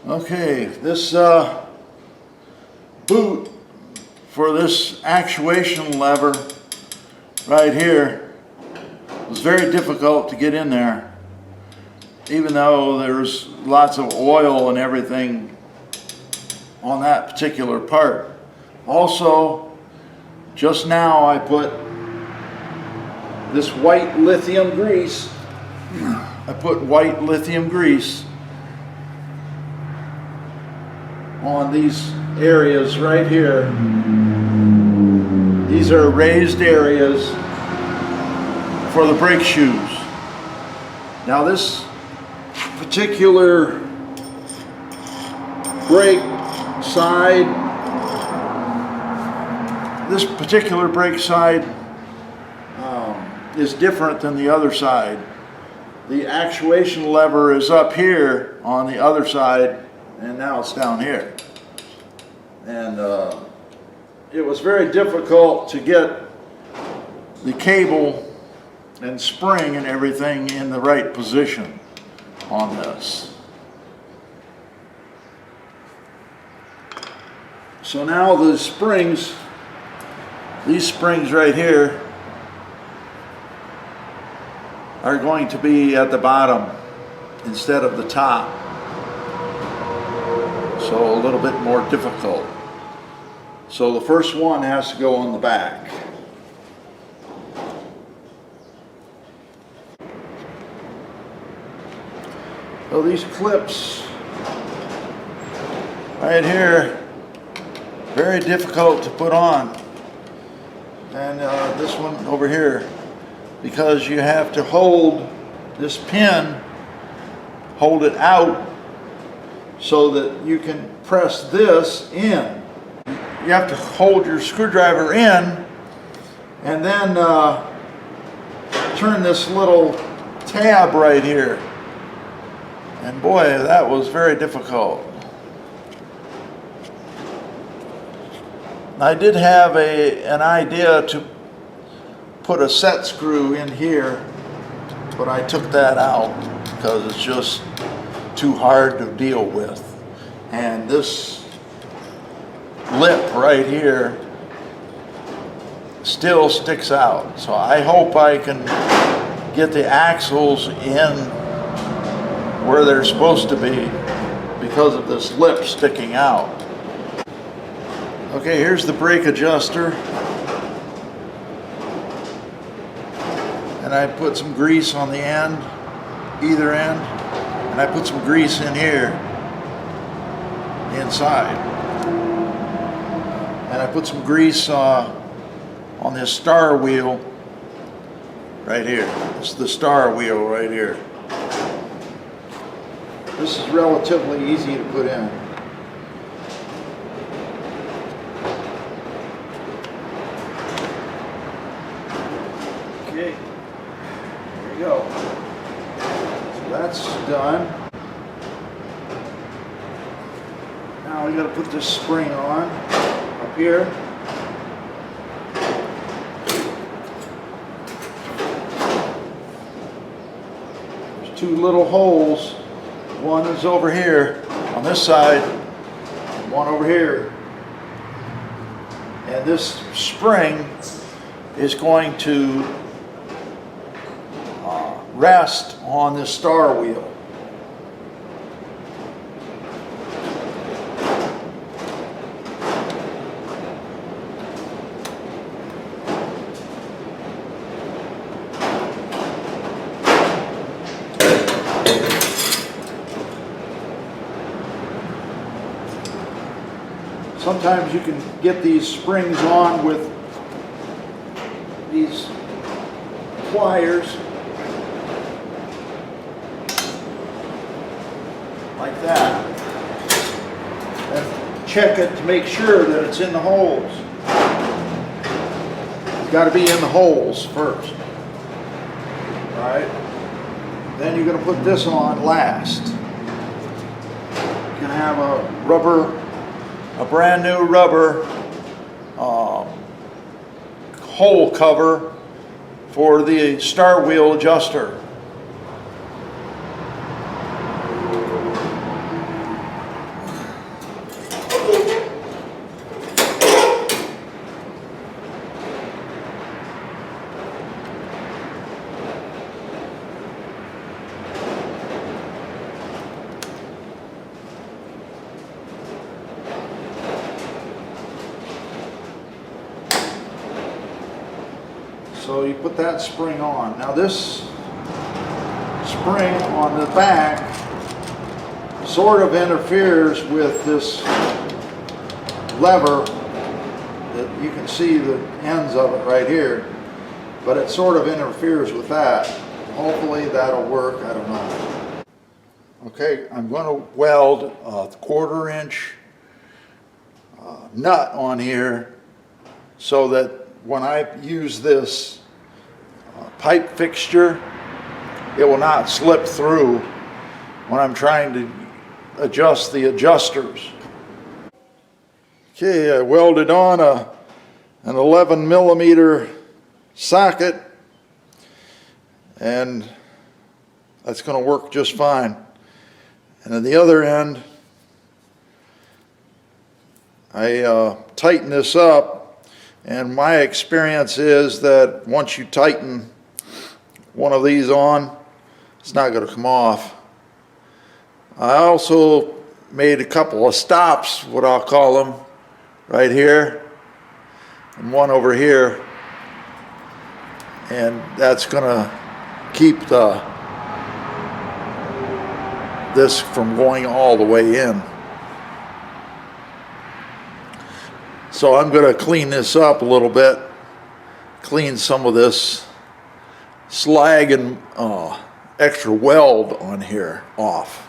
Okay, this boot for this actuation lever right here was very difficult to get in there, even though there's lots of oil and everything on that particular part. Also, just now I put this white lithium grease. I put white lithium grease on these areas right here. These are raised areas for the brake shoes. Now this particular brake side, is different than the other side. The actuation lever is up here on the other side, and now it's down here. And it was very difficult to get the cable and spring and everything in the right position on this. So now the springs, these springs right here, are going to be at the bottom instead of the top. So a little bit more difficult. So the first one has to go on the back. So these clips right here, very difficult to put on. And this one over here, because you have to hold this pin, hold it out so that you can press this in. You have to hold your screwdriver in and then turn this little tab right here. And boy, that was very difficult. I did have an idea to put a set screw in here, but I took that out because it's just too hard to deal with. And this lip right here still sticks out. So I hope I can get the axles in where they're supposed to be because of this lip sticking out. Okay, here's the brake adjuster. And I put some grease on the end, either end, and I put some grease in here, inside. And I put some grease on this star wheel right here. This is the star wheel right here. This is relatively easy to put in. Okay. There you go. So that's done. Now we got to put this spring on up here. There's two little holes. One is over here on this side, one over here. And this spring is going to rest on this star wheel. Sometimes you can get these springs on with these pliers like that, and check it to make sure that it's in the holes. It's got to be in the holes first. All right, then you're going to put this on last. You're going to have a brand new rubber hole cover for the star wheel adjuster. So you put that spring on. Now this spring on the back sort of interferes with this lever that you can see the ends of it right here, but it sort of interferes with that. Hopefully that'll work, I don't know. Okay, I'm going to weld a 1/4 inch nut on here so that when I use this pipe fixture, it will not slip through when I'm trying to adjust the adjusters. Okay, I welded on an 11 millimeter socket, and that's going to work just fine. And at the other end, I tighten this up, and my experience is that once you tighten one of these on, it's not going to come off. I also made a couple of stops, what I'll call them, right here and one over here, and that's going to keep this from going all the way in. So I'm going to clean this up a little bit, clean some of this slag and extra weld on here off.